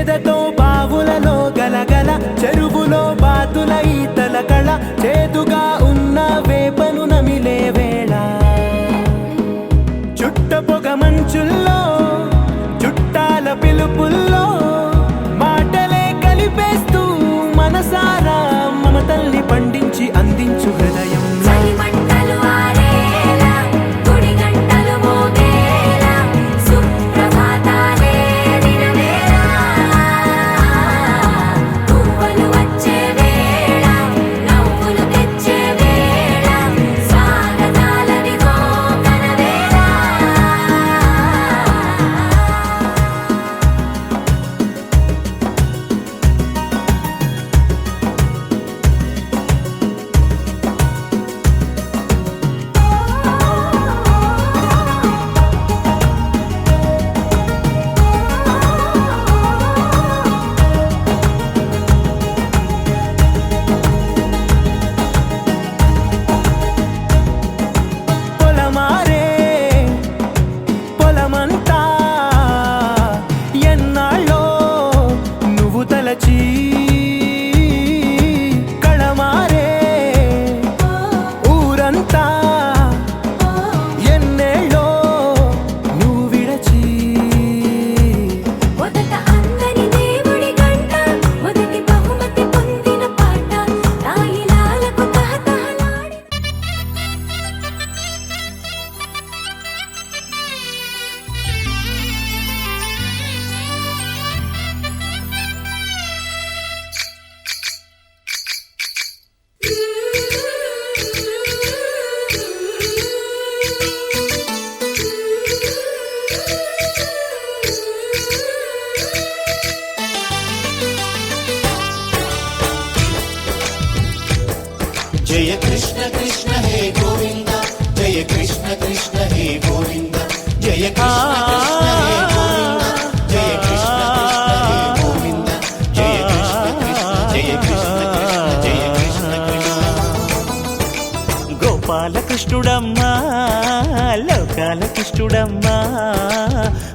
చేదతో బావులలో గలగల చెరువులో బాతుల ఈతల కళ చేదుగా ఉన్న వేపను నమిలే వేళ చుట్ట పొగ మంచుల్లో చుట్టాల పిలుపుల్లో మాటలే కలిపేస్తూ మనసారా మమతల్ని పండించి అందించు హృదయం కళమారే ఊరంతా ఎన్నేళ్ళో నువ్వు విడచి మొదట అందరి దేవుడి గంట మొదటి బహుమతి పొందిన పాట తాయిలాలకు తహతహలాడి जय कृष्ण कृष्ण हे गोविंद जय कृष्ण कृष्ण हे गोविंद जय कृष्ण कृष्ण हे गोविंद जय कृष्ण कृष्ण हे गोविंद जय कृष्ण कृष्ण जय कृष्ण कृष्ण जय कृष्ण कृष्ण గోపాల కృష్ణుడమ్మా లోకాల కృష్ణుడమ్మా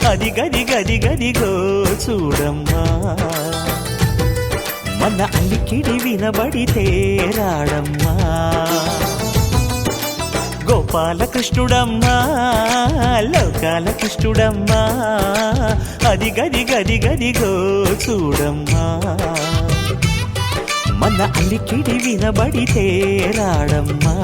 అది గది గది గదిగో చూడమ్మా మన అలికిడి వినబడితే రాడమ్మా గోపాల కృష్ణుడమ్మా లోకాల కృష్ణుడమ్మా అది గది గది గదిగో చూడమ్మా మన అలికిడి వినబడితే రాడమ్మా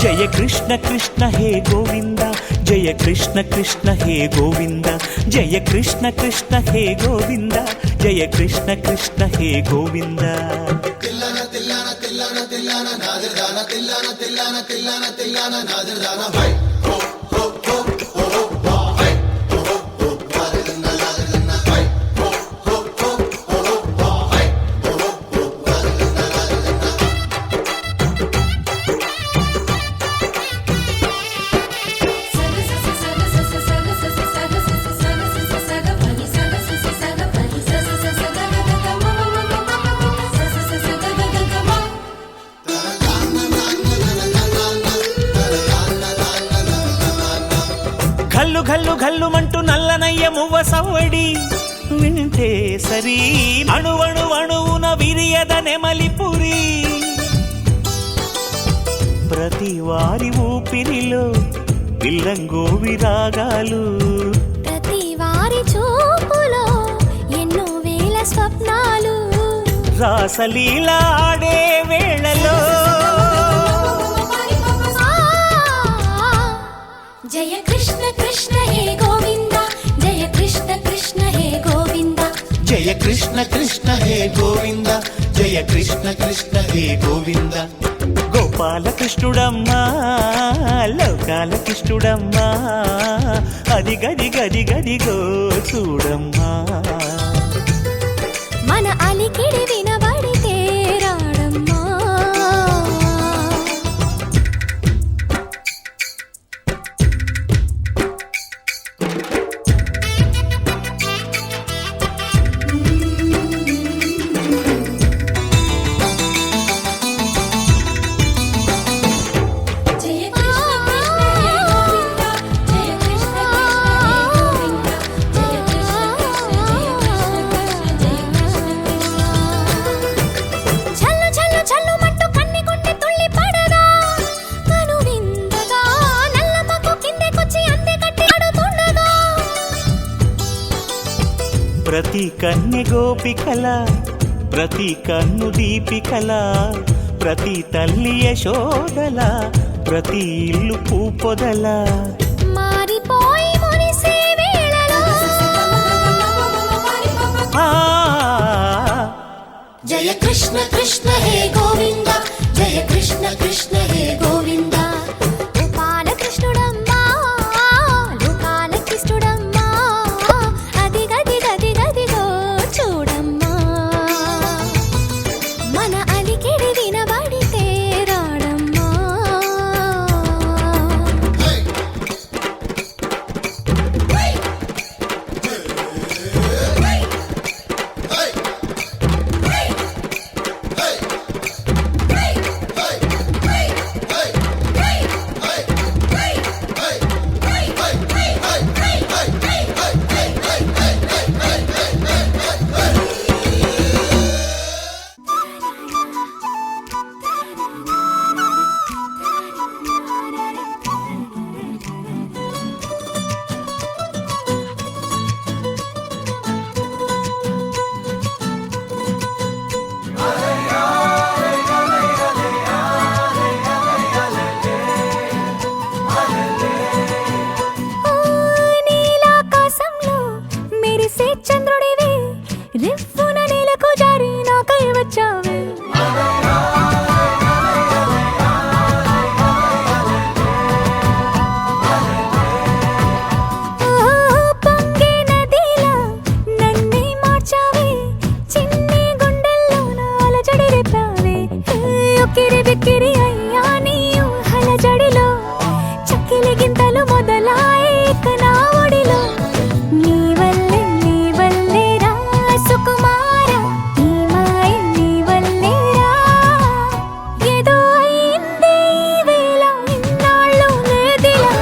జయ కృష్ణ కృష్ణ హే గోవింద జయ కృష్ణ కృష్ణ హే గోవింద జయ కృష్ణ కృష్ణ హే గోవింద జయ కృష్ణ కృష్ణ హే గోవింద తిల్లన తిల్లన తిల్లన తిల్లన నాదర్దాన తిల్లన తిల్లన తిల్లన తిల్లన నాదర్దాన హై హో హో హో హో హో హై హో హో హో నాదర్దాన నాదర్దాన హై హో హో హో హో హో హై హో హో హో నాదర్దాన ఘల్లు ఘల్లు ఘల్లుమంటూ నల్లనయ్య మువ్వ సవ్వడి వింటే సరి అణువణు అణువున విరియద నెమలిపురి ప్రతి వారి ఊపిరిలో పిల్లంగో విరాగాలు ప్రతి వారి చూపులో ఎన్నో వేల స్వప్నాలు రాసలీల ఆడే వేళలో జయ కృష్ణ కృష్ణ హే గోవింద జయ కృష్ణ కృష్ణ హే గోవింద జయ కృష్ణ కృష్ణ హే గోవింద జయ కృష్ణ కృష్ణ హే గోవింద గోపాల కృష్ణుడమ్మా లోకాల కృష్ణుడమ్మా అది గది గది గదిగో చూడమ్మా మన అలికిడి వినబడితే రాడమ్మా ప్రతి కన్య గోపికల ప్రతి కన్ను దీపికల ప్రతి తల్లి యశోదల ప్రతి ఇల్లు పూపొదల మారిపోయి మురిసే వేళలో ఆ జయ కృష్ణ కృష్ణ హే గోవింద జయ కృష్ణ కృష్ణ హే గోవింద గోపాల కృష్ణుడమ్మా లోకాల కృష్ణుడమ్మా అదిగదిగదిగదిగో చూడమ్మా మన అలికిడి వినబడితే రాడమ్మా నీలాకాశంలో మెరిసే చంద్రుడివి రివ్వున నేలకు జారి నాకై వచ్చావే పొంగే నదిలా నన్నే మార్చావే చిన్ని గుండెల్లో నాల జడి రేపావే ఉక్కిరి బిక్కిరి అయ్యా నీ ఊహల జడిలో చక్కిలి గింతలు మొదలాయే ఇక నా ఒడిలో నీ వల్లే రా సుకుమార నీ మాయ నీ వల్లే రా ఏదో అయిందే ఈ వేళ ఇన్నాళ్ళు లేదిలా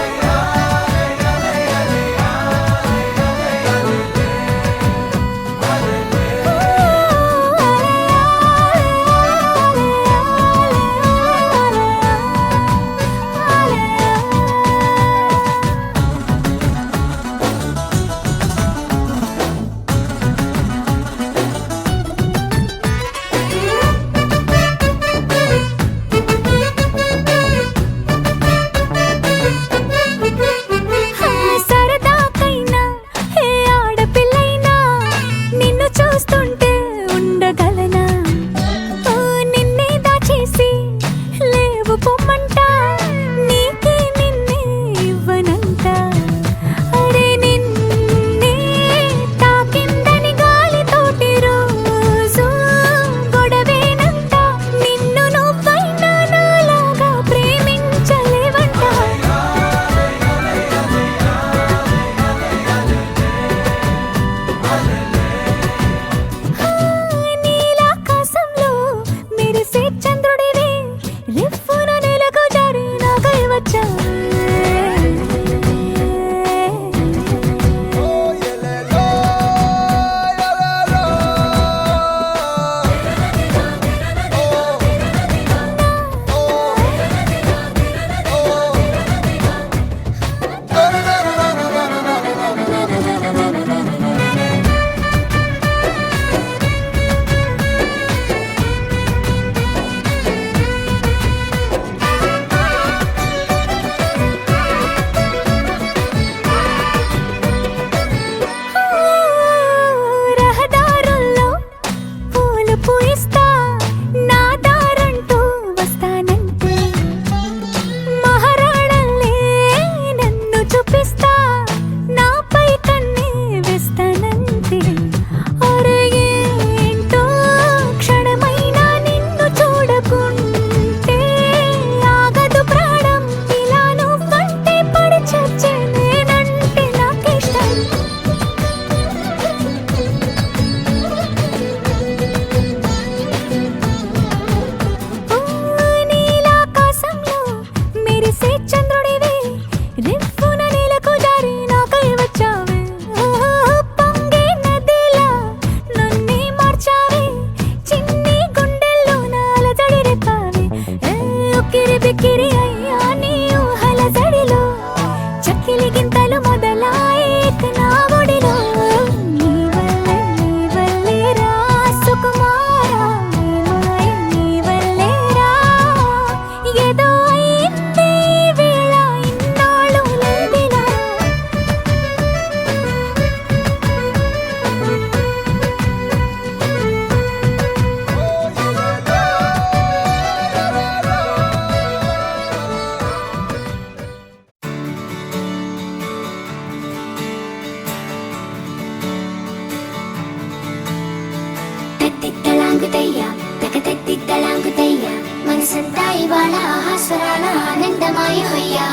ఇవాళ ఆహాస్వరాల ఆనందమాయ హొయ్యా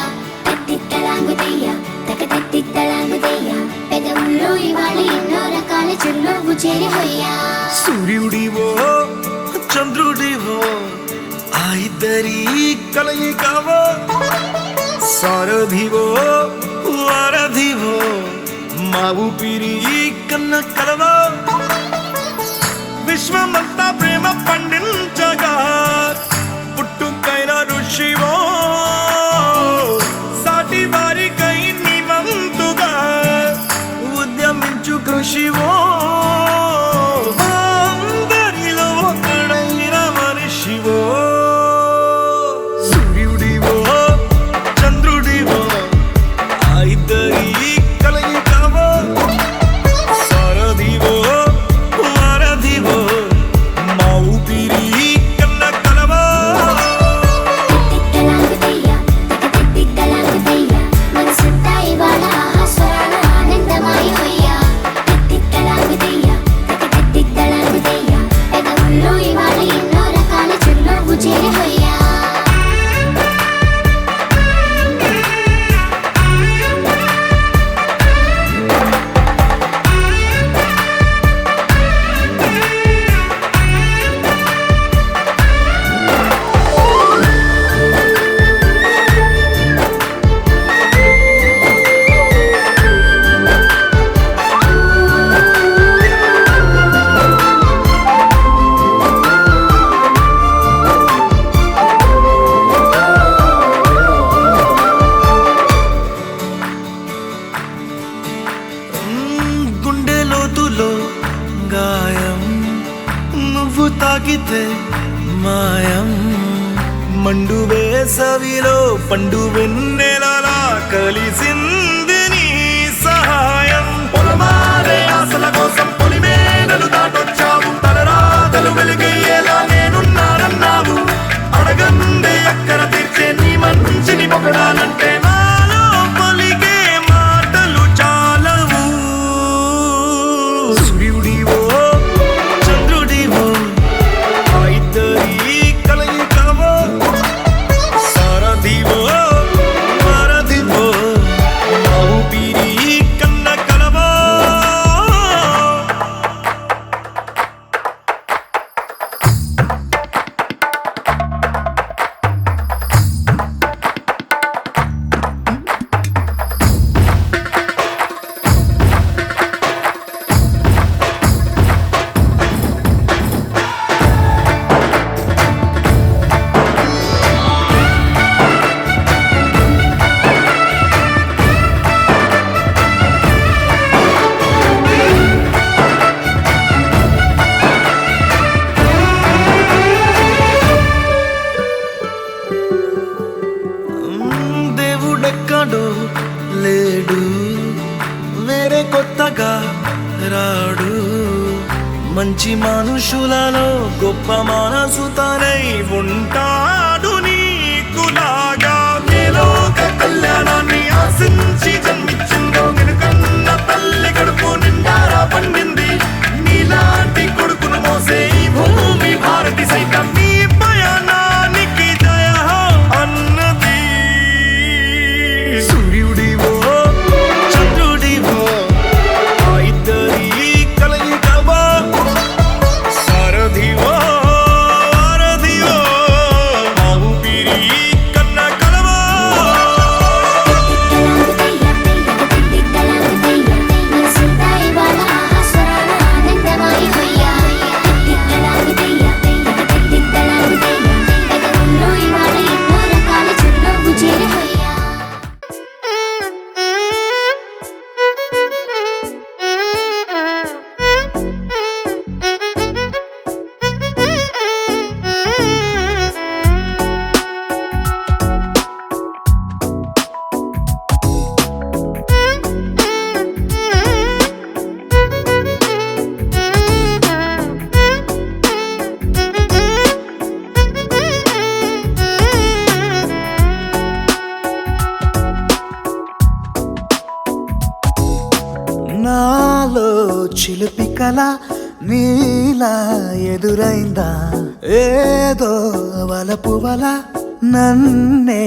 తత్తిత్తలాంగుదయ్యా తకతత్తిత్తలాంగుదయ్యా పెదవుల్లో ఇవాళ ఎన్నో రకాల చిరునవ్వు చేరి హొయ్యా సూర్యుడివో చంద్రుడివో ఆ ఇద్దరి కలయికవో సారథివో వారధివో మా ఊపిరి కన్న కలవో విశ్వమంతా ప్రేమ పండించగా పుట్టుకైన ఋషివో సాటి వారికై నివంతుగా ఉద్యమించు కృషివో అందరిలో ఒకడైన మనిషివో సూర్యుడివో చంద్రుడివో ఆ ఇద్దరి కలయికవో సారథివో వారధివో మా ఊపిరి కన్న కలవో తత్తిత్తలాంగుదయ్యా తకతత్తిత్తలాంగుదయ్యా మనసంతా ఇవాళ ఆహాస్వరాల ఆనందమాయ హొయ్యా తత్తిత్తలాంగుదయ్యా తకతత్తిత్తలాంగుదయ్యా పెదవుల్లో ఇవాళ ఎన్నో రకాల చిరునవ్వు చేరి హొయ్యా గుండె లోతులో గాయం నువ్వు తాకితే మాయం మండు వేసవిలో పండు వెన్నెలలా కలిసింది నీ సహాయం పొలమారే ఆశల కోసం పొలిమేనలు దాటొచ్చావు తలరాతలు వెలుగయ్యేలా నేనున్నానన్నావు అడగందే అక్కర తీర్చే నీ మంచిని పొగడాలంటే నాలో పలికే మాటలు చాలవు సూర్యుడివో చంద్రుడివో ఆ ఇద్దరి కలయికవో సారథివో వారధివో మా ఊపిరి కన్న కలవో దేవుడెక్కడో లేడు వేరే కొత్తగా రాడు మంచి మనుషులలో గొప్ప మనసు తనై ఉంటాడు నీకులాగా ఏలోక కళ్యాణాన్ని ఆశించి జన్మించిందో నిన్నుకన్న తల్లి కడుపు నిండారా పండింది నీలాంటి కొడుకును మోసే ఈ భూమి భారతి సైతం నీ పయనానికి జయ అన్నది సూర్యుడివో చంద్రుడివో ఆ ఇద్దరి కలయికవో సారథివో వారధివో మా ఊపిరి కన్న కలవో తత్తిత్తలాంగుదయ్యా మనసంతా ఇవాళ ఆహాస్వరాల ఆనందమాయ హొయ్యా తత్తిత్తలాంగుదయ్యా తకతత్తిత్తలాంగుదయ్యా పెదవుల్లో ఇవాళ ఎన్నో రకాల చిరునవ్వు చేరి హొయ్యా నాలో చిలిపి కల నీలా ఎదురైందా ఏదో వలపు వల నన్నే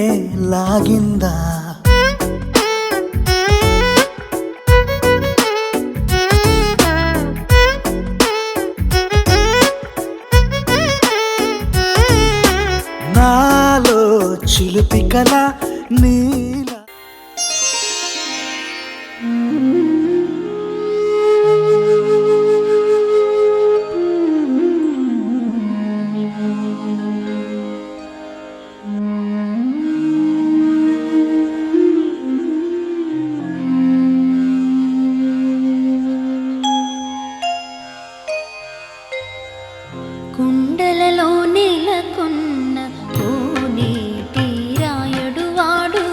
లాగిందా నాలో చిలిపి కల నీలా కుండలలో నెలకొన్న కోనేటి రాయుడు వాడు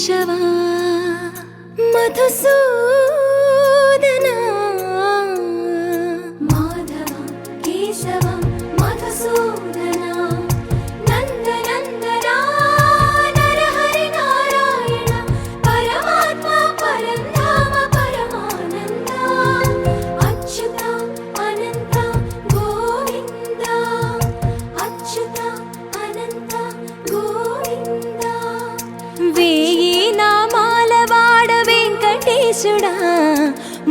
కేశవా మధుసూదనా మాధవ కేశవ మధుసూదనా నందనందనా నరహరి నారాయణ పరమాత్మ పరంధామ పరమానంద అచ్యుత అనంత గోవింద అచ్యుత అనంత గోవింద వేయి నామాల వాడ వెంకటేశుడా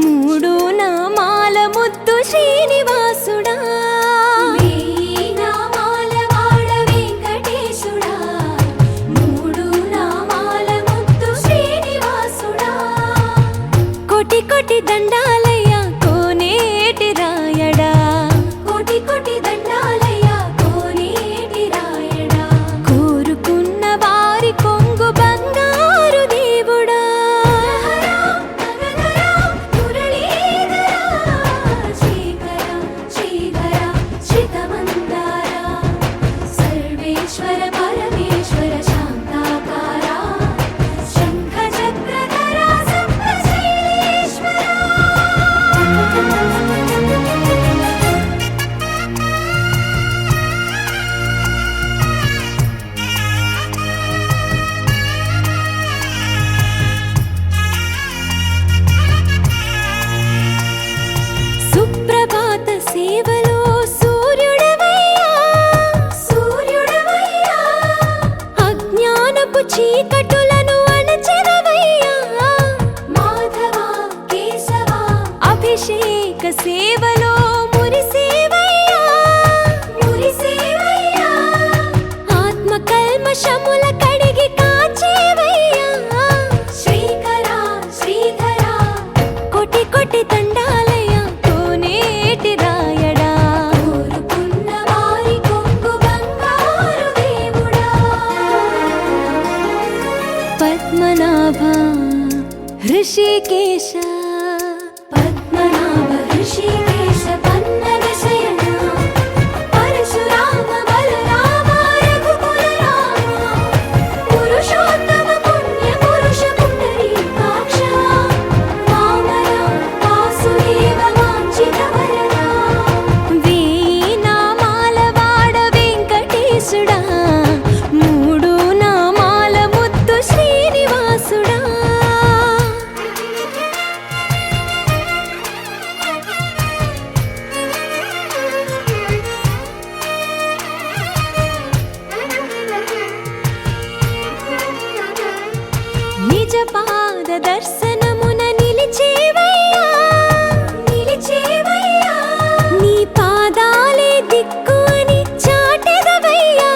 మూడు నామాల ముద్దు శ్రీనివాసుడా వేయి నామాల వాడ వెంకటేశుడా మూడు నామాల ముద్దు శ్రీనివాసుడా కోటి కోటి దండాలయ్య కోనేటి రాయడా కోటి కోటి దండాలయ్య కోనేటి రాయడా కోరుకున్న వారి కొంగు బంగారు దేవుడా శ్రీకర శ్రీధర శ్రితమందార సర్వేశ్వర పరమేశ్వర శాంతాకార శంఖ చక్రధర సప్తశైలేశ్వర సుప్రభాత సేవలో సూర్యుడవయ్యా సూర్యుడవయ్యా అజ్ఞానపు చీకటులను అణచెదవయ్యా మాధవ కేశవ అభిషేక సేవలో మురిసేవయ్యా మురిసేవయ్యా ఆత్మ కల్మషముల కడిగి కాచేవయ్యా శ్రీకర శ్రీధర కోటి కోటి దండాలయ కోనేటి రాయడా కోరుకున్న వారి కొంగు బంగారు దేవుడా పద్మనాభ హృషికేశ పద్మనాభ హృషికేశ పన్నగ శయన పరశురామ బలరామ రఘుకుల రామ పురుషోత్తమ పుణ్య పురుష పుండరీకాక్ష వామన వాసుదేవ వాంఛిత వరదా వేయి నామాల వాడ వెంకటేశుడా మూడు నామాల ముద్దు శ్రీనివాసుడా నిజ పాద దర్శనమున నిలిచేవయ్యా నిలిచేవయ్యా నీ పాదాలే దిక్కు అని చాటెదవయ్యా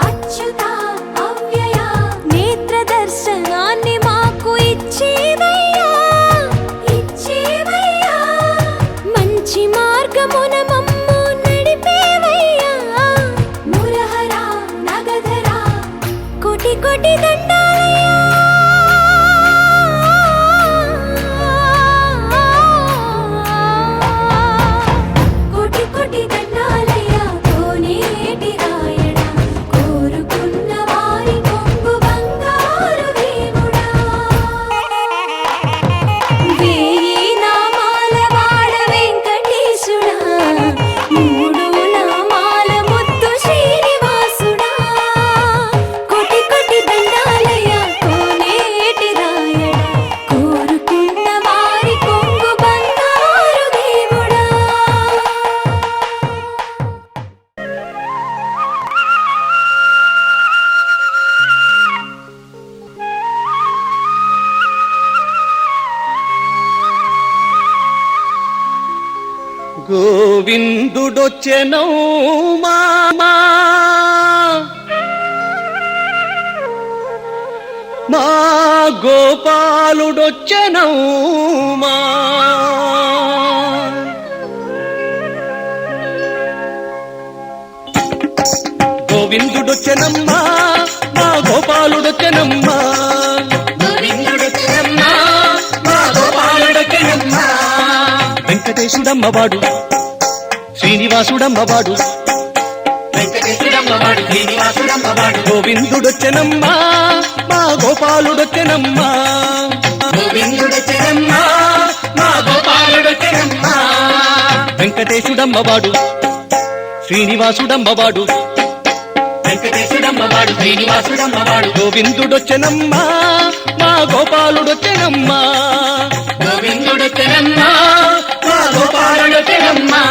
అచ్యుత అవ్యయ నేత్ర దర్శనాన్ని మాకు ఇచ్చేవయ్యా ఇచ్చేవయ్యా మంచి మార్గమున మమ్ము నడిపేవయ్యా మురహర నగధర కోటి కోటి దండాలయ్యా కోటి కోటి దండాలయ్య కోనేటి రాయడా కోరుకున్న వారి కొంగు బంగారు దేవుడా వేయి నామాల వాడ వెంకటేశుడా మూడు నామాల ముద్దు శ్రీనివాసుడా కోటి కోటి దండాలయ్య కోనేటి రాయడా కోరుకున్న వారి కొంగు బంగారు దేవుడా గోవిందుడొచ్చెనౌ మామా మా గోపాలుడొచ్చెనౌ మా గోవిందుడొచ్చెనమ్మా మా గోపాలుడొచ్చెనమ్మా గోవిందుడొచ్చెనమ్మా మా గోపాలుడొచ్చెనమ్మా వెంకటేశుడమ్మవాడు శ్రీనివాసుడమ్మవాడు వెంకటేశుడమ్మవాడు వెంకటేశుడమ్మవాడు శ్రీనివాసుడమ్మవాడు గోవిందుడొచ్చెనమ్మా మా గోపాలుడొచ్చెనమ్మా గోవిందుడొచ్చెనమ్మా మా గోపాలుడొచ్చెనమ్మా వెంకటేశుడమ్మవాడు శ్రీనివాసుడమ్మవాడు వెంకటేశుడమ్మవాడు శ్రీనివాసుడమ్మవాడు గోవిందుడొచ్చెనమ్మా మా గోపాలుడొచ్చెనమ్మా గోవిందుడొచ్చెనమ్మా మా గోపాలుడొచ్చెనమ్మా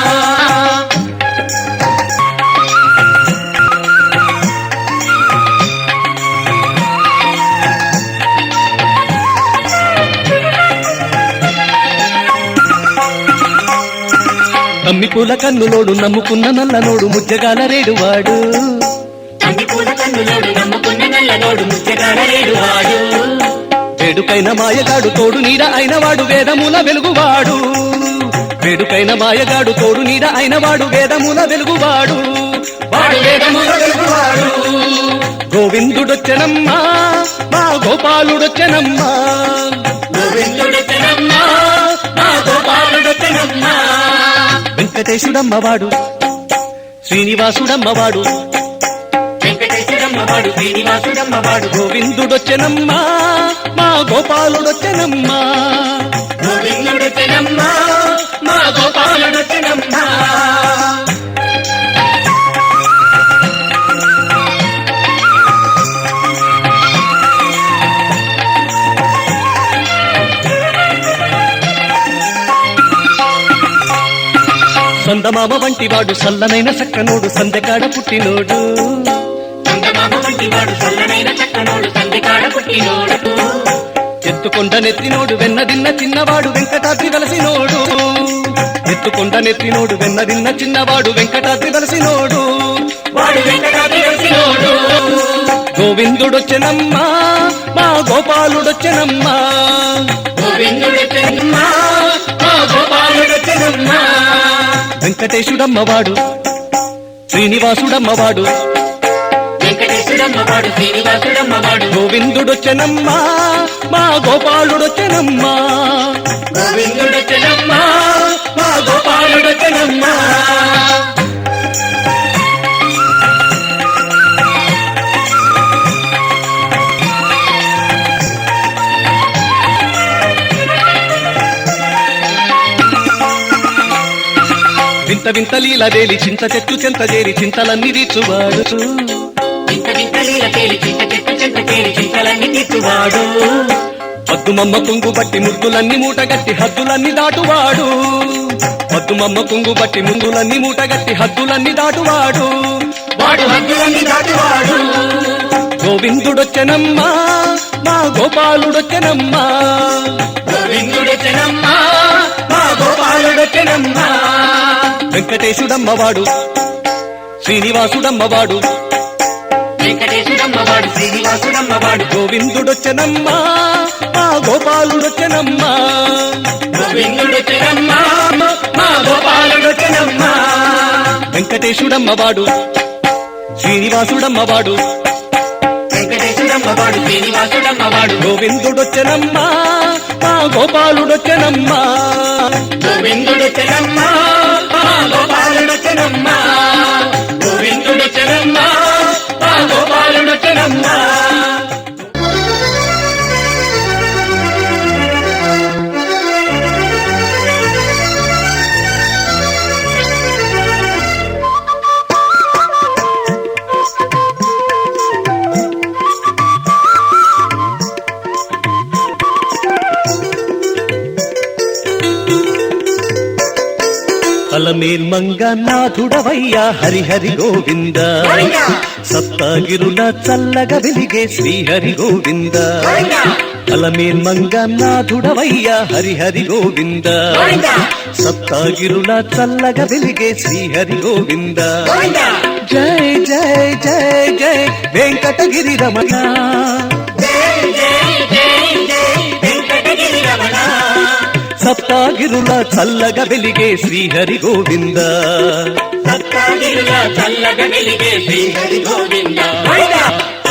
తమ్మి పూల కన్నులోడు నమ్ముకున్న నల్లనోడు ముజ్జగాల రేడువాడు తమ్మి పూల కన్నులోడు నమ్ముకున్న నల్లనోడు ముచ్చగాడ రేడువాడు వేడుకైన మాయగాడు తోడు నీడ అయినవాడు వేదముల వెలుగువాడు వేడుకైన మాయగాడు తోడు నీడ అయినవాడు వేదముల వెలుగువాడు వాడు వేదముల వెలుగువాడు గోవిందుడొచ్చెనమ్మా మా గోపాలుడొచ్చెనమ్మా గోవిందుడొచ్చెనమ్మా మా గోపాలుడొచ్చెనమ్మా వెంకటేశుడమ్మవాడు శ్రీనివాసుడమ్మవాడు వెంకటేశుడమ్మవాడు శ్రీనివాసుడమ్మవాడు గోవిందుడొచ్చెనమ్మా మా గోపాలుడొచ్చెనమ్మా గోవిందుడొచ్చెనమ్మా మా గోపాలుడొచ్చెనమ్మా సందమామ వంటివాడు సల్లనైన సక్కనోడు సందెకాడ పుట్టినోడు చందమామ వంటివాడు చల్లనైన చక్కనోడు సంధికాడ పుట్టినోడు ఎత్తుకొండ నెత్తినోడు వెన్నదిన్న చిన్నవాడు వెంకటాద్రి వెలసినోడు ఎత్తుకొండ నెత్తినోడు వెన్నదిన్న చిన్నవాడు వెంకటాద్రి వెలసినోడు వాడు వెంకటాద్రి వెలసినోడు గోవిందుడొచ్చెనమ్మా మా గోపాలుడొచ్చెనమ్మా గోవిందుడొచ్చెనమ్మా మా గోపాలుడొచ్చెనమ్మా వెంకటేశుడమ్మవాడు శ్రీనివాసుడమ్మవాడు వెంకటేశుడమ్మవాడు శ్రీనివాసుడమ్మవాడు గోవిందుడొచ్చెనమ్మా మా గోపాలుడొచ్చెనమ్మా గోవిందుడొచ్చెనమ్మా మా గోపాలుడొచ్చెనమ్మా వింత వింత లీలవేలి చింత చెట్టు చెంత చేరి చింతలన్నీ తీర్చువాడు ఇంత వింతలీల తేలి చింత చెట్టు చెంత తేలి చింతలన్నీ తీర్చువాడు పద్దుమమ్మ కుంగు బట్టి ముద్దులన్నీ మూటగట్టి హద్దులన్నీ దాటువాడు పద్దుమమ్మ కుంగు బట్టి ముందులన్నీ మూటగట్టి హద్దులన్నీ దాటువాడు వాడు హద్దులన్నీ దాటువాడు గోవిందుడొచ్చెనమ్మా మా గోపాలుడొచ్చెనమ్మా గోవిందుడొచ్చెనమ్మా మా గోపాలుడొచ్చెనమ్మా వెంకటేశుడమ్మవాడు శ్రీనివాసుడమ్మవాడు వెంకటేశుడమ్మవాడు శ్రీనివాసుడమ్మవాడు గోవిందుడొచ్చెనమ్మా మా గోపాలుడొచ్చెనమ్మా గోవిందుడొచ్చెనమ్మా మా గోపాలుడొచ్చెనమ్మా వెంకటేశుడమ్మవాడు శ్రీనివాసుడమ్మవాడు వెంకటేశుడమ్మవాడు శ్రీనివాసుడమ్మవాడు గోవిందుడొచ్చెనమ్మా మా గోపాలుడొచ్చెనమ్మా గోవిందుడొచ్చెనమ్మా మా గోపాలుడొచ్చెనమ్మా గోవిందుడొచ్చెనమ్మా మా గోపాలుడొచ్చెనమ్మా అలమేల్ మంగనాథుడవయ్యా హరిహరి గోవింద సప్తగిరుల చల్లగ వెలిగే శ్రీహరి గోవింద అలమేల్ మంగనాథుడవయ్యా హరిహరి గోవింద సప్తగిరుల చల్లగ వెలిగే శ్రీహరి గోవింద జై జై జై జై వెంకటగిరి రమణ సప్తగిరుల చల్లగ వెలిగే శ్రీహరి గోవింద చల్లగా వెలిగే శ్రీహరి గోవింద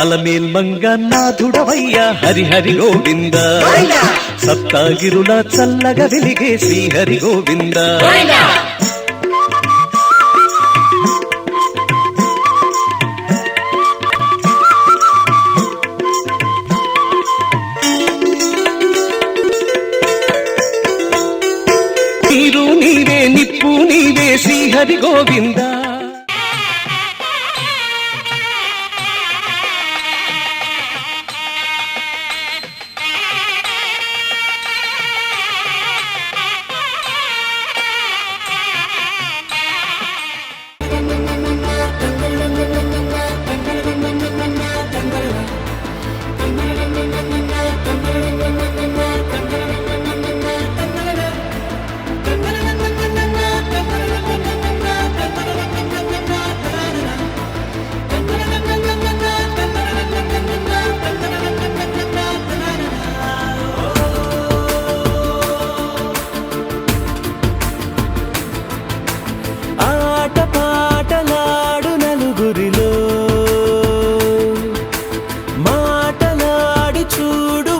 అలమేల్ మంగనాథుడవయ్యా హరిహరి గోవింద సప్తగిరుల చల్లగ వెలిగే శ్రీహరి గోవింద హరి గోవింద.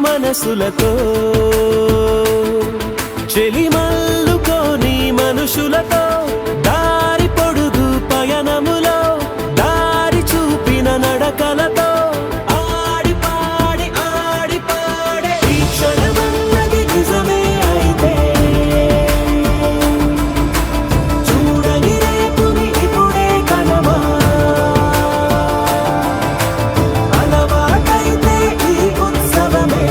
మనసులతో చెలిమల్లుకోని మనుషులతో దారి పొడుగు పయనములో దారి చూపిన నడకలతో ఆడి పాడే ఈ క్షణమన్నది నిజమే అయితే చూడని రేపుని ఇప్పుడే కనమా అలవాటైతే ఈ ఉత్సవమే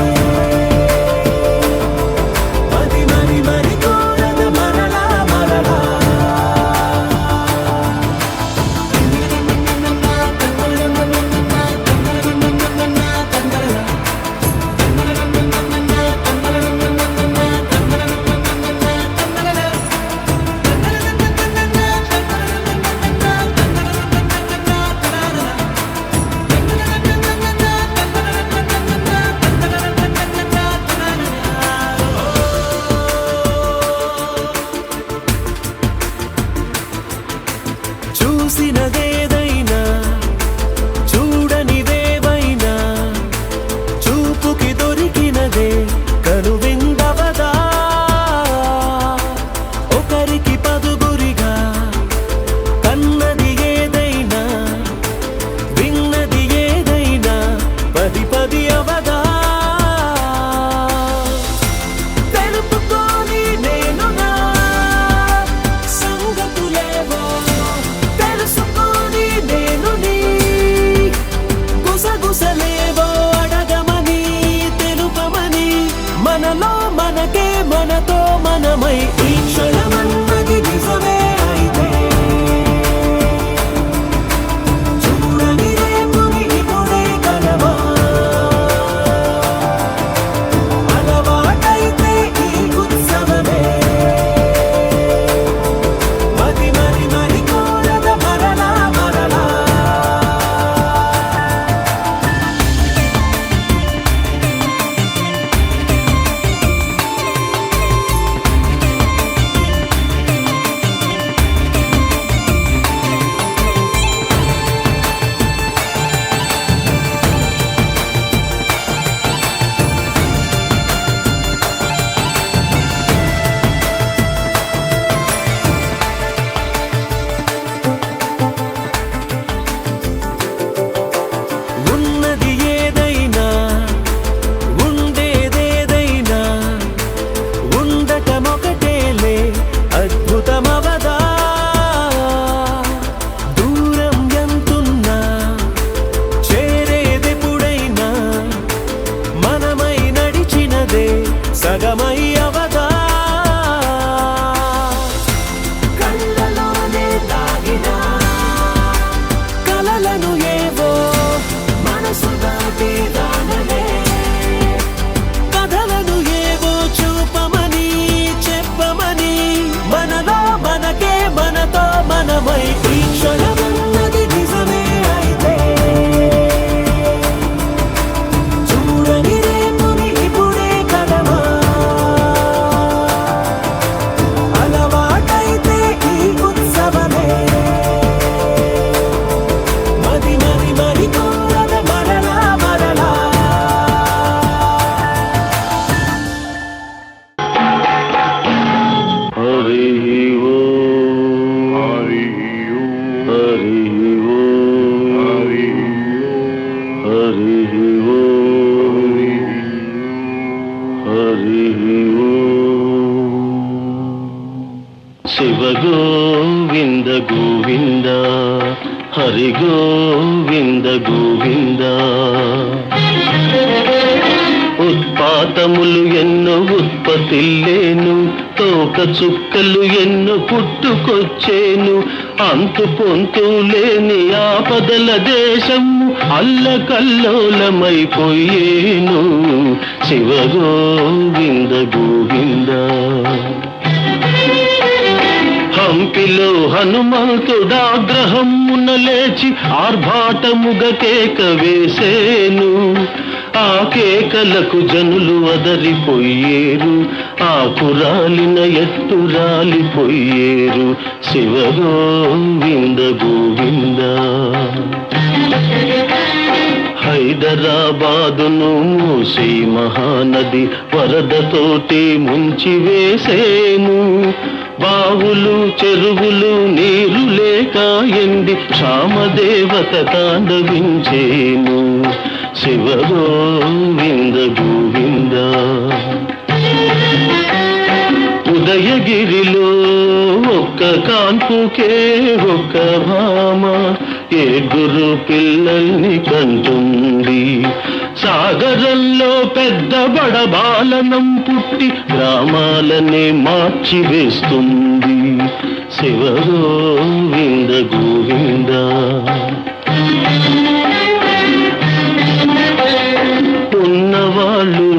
మరి కోరద మరలా చూసినదేదైనా చూడనివేవైనా చూపుకి దొరికినదే కనువిందవదా ఒకరికి పదుగురిగా కన్నది ఏదైనా విన్నది ఏదైనా పది అవదా తెలుపుకోని నేనుగా సంగతులేవో తెలుసుకొని గోవింద హరి గోవింద గోవింద ఉత్పాతములు ఎన్నో ఉత్పత్తిల్లేను తోక చుక్కలు ఎన్నో పుట్టుకొచ్చేను అంతు పొంతు లేని ఆపదల దేశము అల్లకల్లోలమైపోయేను శివ గోవింద గోవింద హంపిలో హనుమంతుడాగ్రహమున లేచి ఆర్భాటముగ కేక వేసేను ఆ కేకలకు జనులు అదరిపోయేరు ఆకురాలిన ఎట్టు రాలిపోయేరు శివ గోవింద గోవింద హైదరాబాదును మూసీ మహానది వరదతోటి ముంచి వేసేను బావులు చెరువులు నీరు లేక ఎండి క్షామదేవత తాండవించేను శివ గోవింద గోవింద ఉదయగిరిలో ఒక్క కాన్పుకే ఒక్క భామ ఏ గురు పిల్లల్ని కంటుంది సాగరంలో పెద్ద బడబాలనం పుట్టి గ్రామాలనే మార్చి వేస్తుంది శివ గోవింద గోవింద ఉన్నవాళ్ళు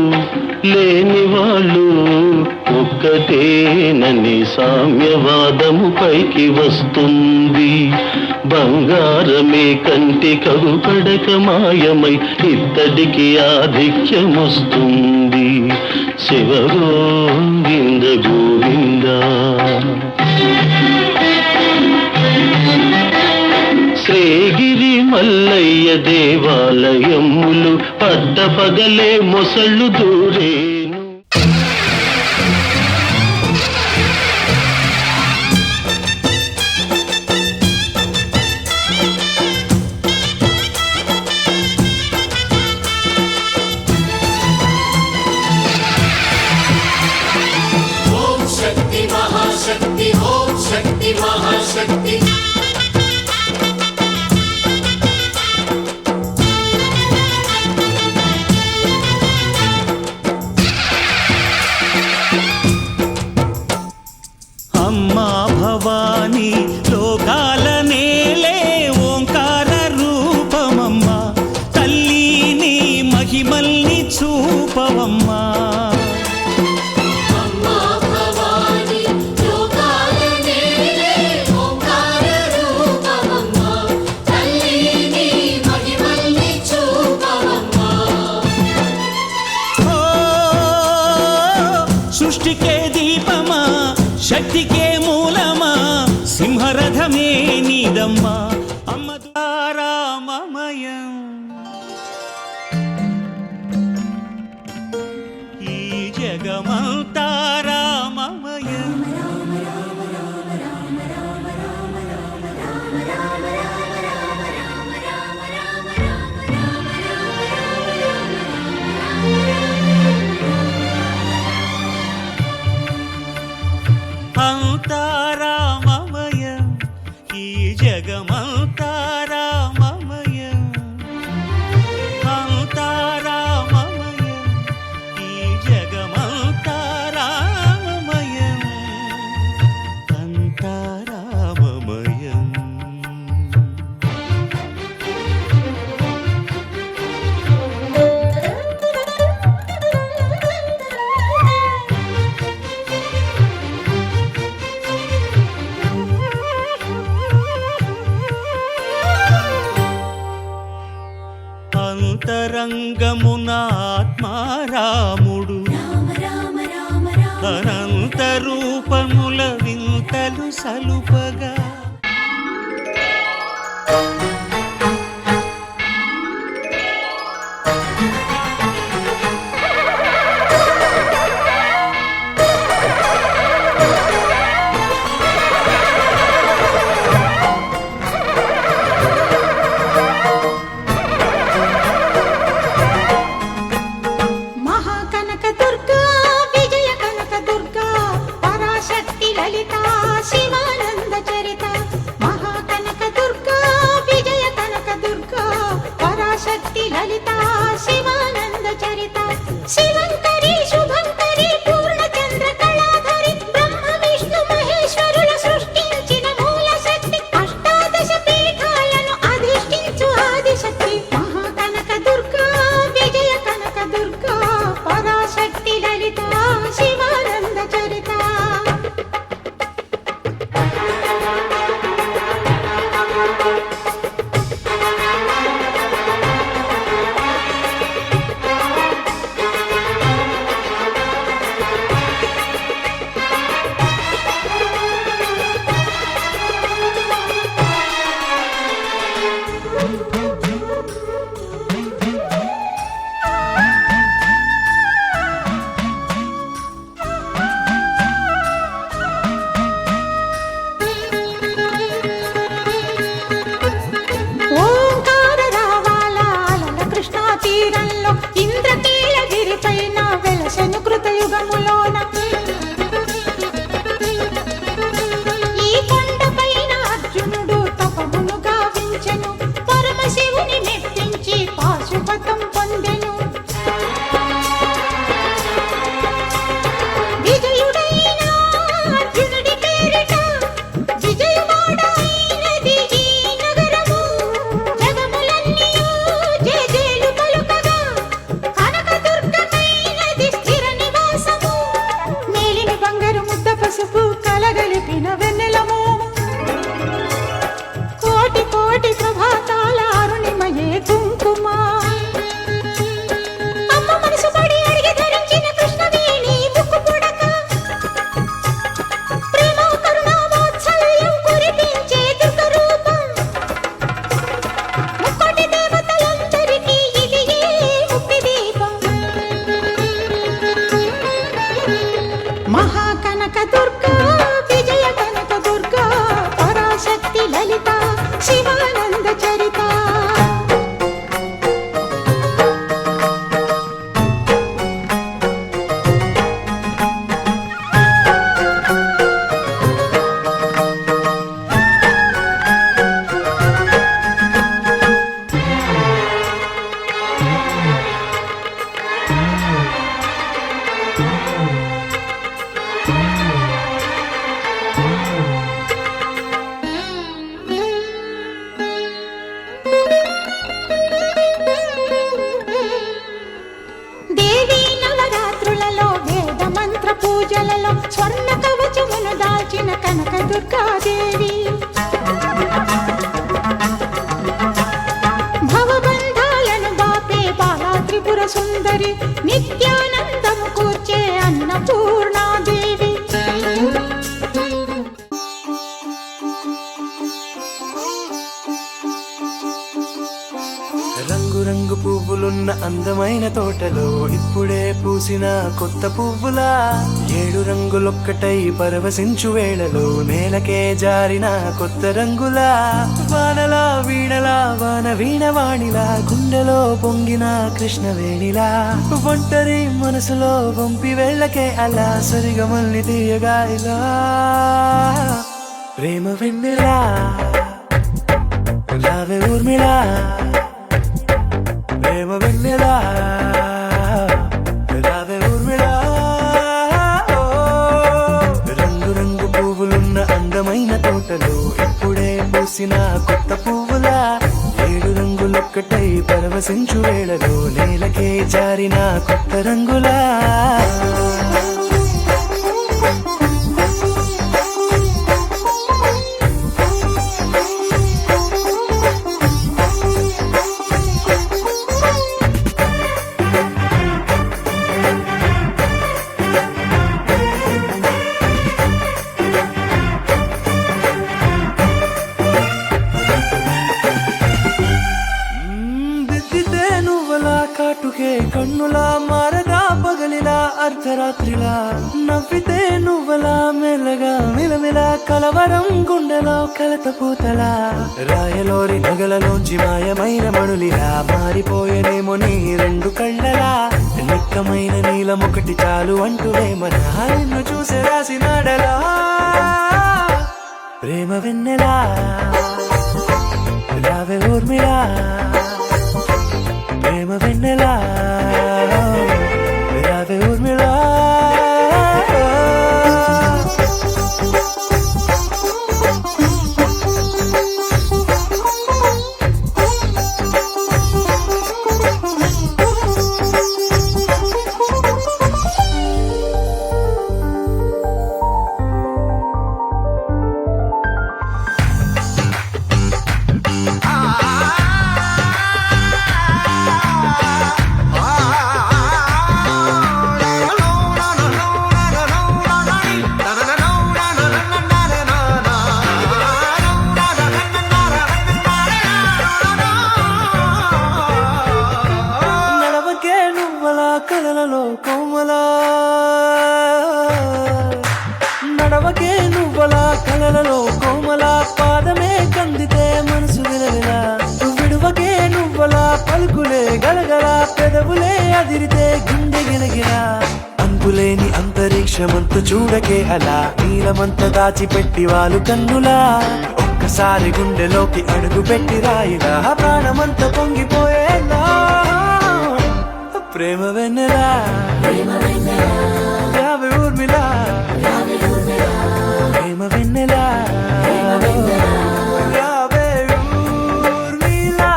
లేని వాళ్ళు ఒక్కటేనని సామ్యవాదము పైకి వస్తుంది బంగారమే కంటి కగు కడక మాయమై ఇత్తడికి ఆధిక్యమొస్తుంది శివ గోవింద గోవింద శ్రీగిరి మల్లయ్య దేవాలయములు పట్టపగలే మొసళ్ళు దూరేను ఓం శక్తి మహాశక్తి ఓం శక్తి మహాశక్తి అమ్మా భవానీ లోకాల నేలే ఓంకార రూపమమ్మా తల్లి నీ మహిమల్ని చూపవమ్మా అమ్మా భవాని లోకాల నేలే ఓంకార రూపమమ్మా తల్లి నీ మహిమల్ని చూపవమ్మా ఓ సృష్టికే దీపమా శక్తికే మూలమా సింహరథమే నీదమ్మా అమ్మ రామమయం ఈ జగమంతా రామమయం అంతా రామమయం ఈ జగమంతా రామమయం అంతా రామమయం ఈ జగమంతా రామమయం అంతా రామమయం అంతరంగమున ఆత్మారాముడు అనంత రూపముల వింతలు సలుపగా మహాకనక దుర్గా విజయ కనక దుర్గా పరాశక్తి లలిత శివానంద చరిత మహాకనక ఓంకార రావాల కృష్ణా తీరంలో ఇంద్రకీలగిరి పైన వెలసెను కృతయుగములోన ఈ కొండపైన అర్జునుడు తపమును గావించెను పరమశివుని మెప్పించి పాశుపతం పొందెను విజయుడైన అర్జునుడి పేరిట విజయవాడైనది ఈ నగరము జగములన్నీయు జేజేలు పలుకగా కనకదుర్గమైనది స్థిర నివాసము మేలిమి బంగారు ముద్ద పసుపు కలగలిపిన వెన్నెలము కోటి కోటి ప్రభాతాల అరుణిమయే కుంకుమ అమ్మ మనసు పడి అడిగి ధరించిన కృష్ణవేణి ముక్కు పుడక ప్రేమ కరుణ వాత్సల్యం కురిపించే దుర్గ రూపం ముక్కోటి దేవతలందరికీ ఇది ఏ ముక్తి దీపం మహాకనక దుర్గా విజయ కనక దుర్గా పరాశక్తి లలిత శివానంద చరిత దేవీ నవరాత్రులలో వేద మంత్ర పూజలలో స్వర్ణ కవచమును దాల్చిన కనక దుర్గాదేవి భవబంధాలను బాపే బాలా త్రిపుర సుందరి నిత్యానందము కూర్చే అన్నపూర్ణాదేవి రంగు రంగు పువ్వులున్న అందమైన తోటలో ఇప్పుడే పూసిన కొత్త పువ్వులా 7 రంగులొక్కటై పరవశించు వేళలో నేలకే జారిన కొత్త రంగులా వానలా వీణలా వాన వీణవాణిలా గుండెలో పొంగిన కృష్ణవేణిలా ఒంటరి మనసులో వంపి వెళ్ళకే అలా సరిగమల్ని తీయగా ఇలా ప్రేమ వెన్నెలా రావే ఊర్మిళా ప్రేమ వెన్నెలా రావే ఊర్మిళా రంగు రంగు పువ్వులున్న అందమైన తోటలో ఇప్పుడే పూసిన కొత్త పువ్వులా 7 రంగులొక్కటై పరవశించు వేళలో నేలకే జారిన కొత్త రంగులా దిద్దితే నువ్వలా కాటుకే కన్నులా మారగా పగలిలా అర్ధరాత్రిలా నవ్వితే నువ్వలా మెల్లగా మిలమిలా కలవరం గుండెలో కలత పూతలా రాయలోరి నగలలోంచి మాయమైన మణులిలా మారిపోయేనేమో నీ 2 కళ్ళలా నిక్కమైన నీలమొకటి చాలు అంటూ వేమనా నిన్ను చూసి రాసినాడలా ప్రేమ వెన్నెలా రావే ఊర్మిళా ప్రేమ వెన్నెలా రావే ఊర్మిళా కలలలో కోమలా నడవకే నువ్వలా కలలలో కోమలా పాదమే కందితే మనసు విలవిలా విడువకే నువ్వలా పలుకులే గలగల పెదవులే అదిరితే గుండె గిలగిలా అంతులేని అంతరిక్షమంత చూడకే అలా నీలమంత దాచిపెట్టి వాళ్ళు కన్నులా ఒక్కసారి గుండెలోకి అడుగు పెట్టి రాయిలా ప్రాణమంత పొంగిపోయేలా ప్రేమ వెన్నెలా రావే ఊర్మిళా ప్రేమ వెన్నెలా రావే ఊర్మిళా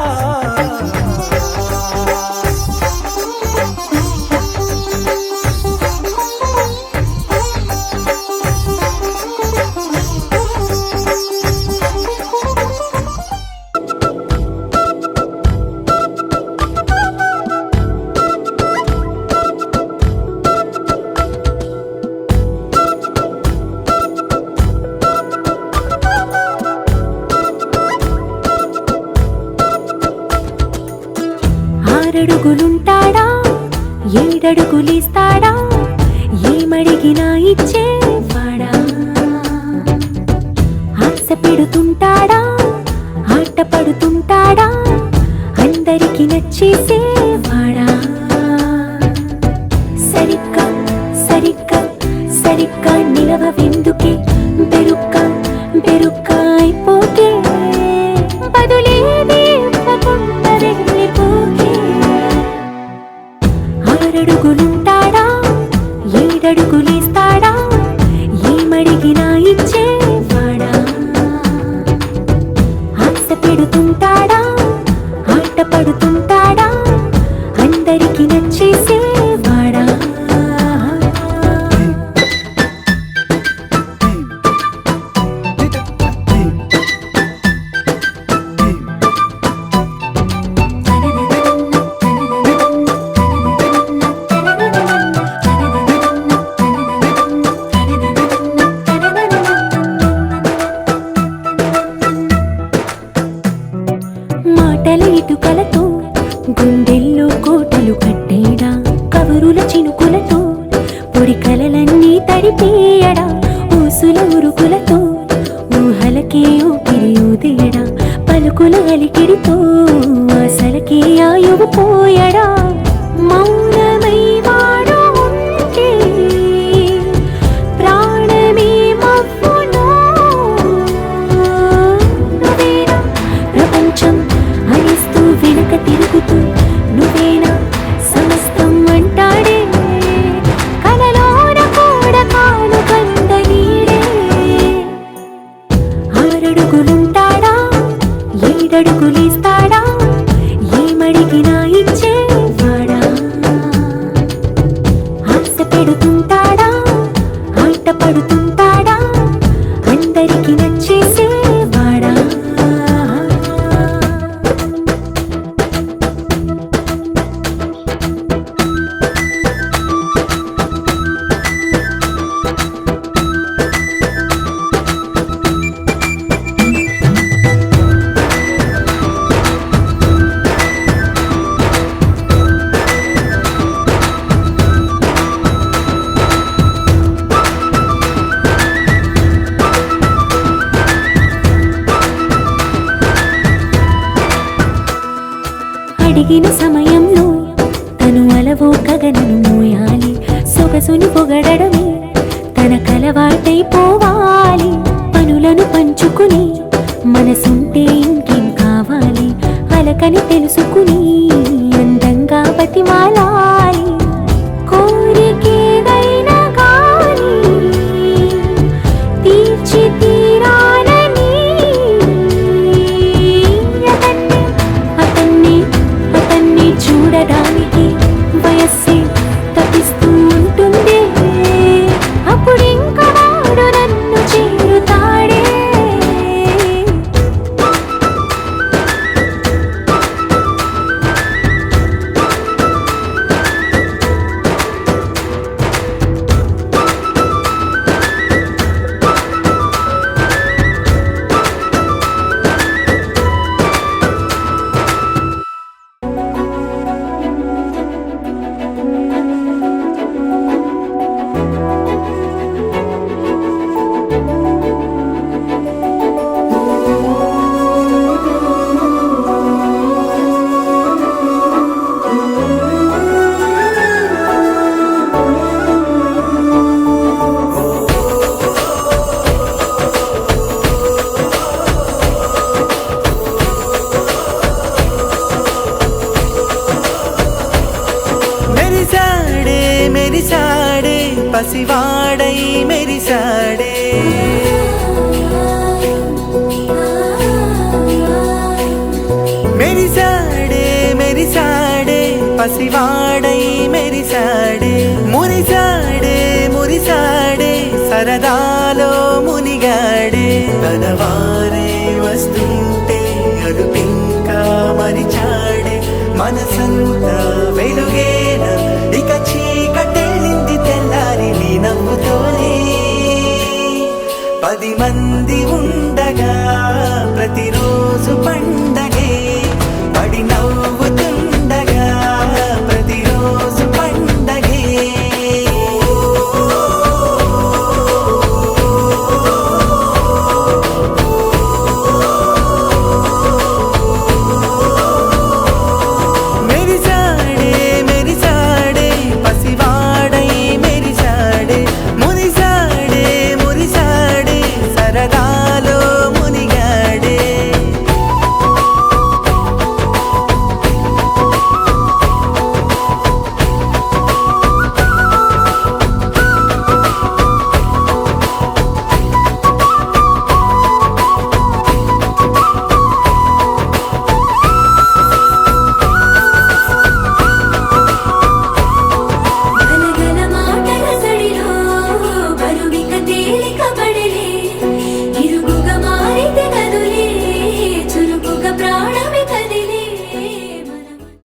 ఆరడుగులుంటాడా ఏడడుగులిస్తాడా ఏమడిగినా ఇచ్చేవాడా ఆశ పెడుతుంటాడా ఆట పడుతుంటాడా అందరికి నచ్చేసేవాడా సరిగ్గా సరిగ్గా సరిగ్గా నిలవెందుకే బెరుక్క బెరుక్క అయిపోకే బదులేది ఇవ్వకుండా వెళ్ళిపోకే ఆరడుగులుంటాడా ఏడడుగులిస్తాడా ఏమడిగినా ఇచ్చేవాడా ఆశ పెడుతుంటాడా ఆట పడుతుంటాడా అందరికి నచ్చేసేవాడా మాటల ఇటుకలతో గుండెల్లో కోటలు కట్టేడా కబురుల చినుకులతో పొడి కలలన్నీ తడిపేయడా ఊసుల ఉరుకులతో ఊహలకే ఊపిరి ఊదేయడా పలుకుల అలికిడితో ఆశలకే ఆయువు పోయడా మౌనమై వాడు ఉంటే ప్రాణమే మవ్వునో నువ్వేనా ప్రపంచం అనిస్తూ వెనుక తిరుగుతూ నువ్వేనా సమస్తం అంటాడే కలలోన కూడా కాను కంద నీడే ఆరడుగులుంటాడా ఏడడుగులిస్తాడా ఏమడిగినా ఇచ్చేవాడా ఆశ పెడుతుంటాడా ఆట పడుతుంటాడా అందరికి నచ్చేసేవాడా అడిగిన సమయంలో తను అలవో గగనను మోయాలి సొగసుని పొగడమే తనకలవాటైపోవాలి పనులను పంచుకుని మనసుంటే ఇంకేం కావాలి అలకని తెలుసుకుని అందంగా బతిమాలాలి కోరికేదైనా గాని తీర్చి తీరాలని అతన్ని చూడడానికి వయస్సే తప్పిస్తూ ఉంటుంది పసివాడై మెరిసాడే మెరిసాడే మెరిసాడే పసివాడై మెరిసాడే మురిసాడే మురిసాడే సరదాలో మునిగాడే తనవారే వస్తుంటే అదుపింకా మరిచాడే మనసంతా వెలుగేన ఇక చీకటెళ్ళింది తెల్లారి నీ నవ్వుతోనే 10 మంది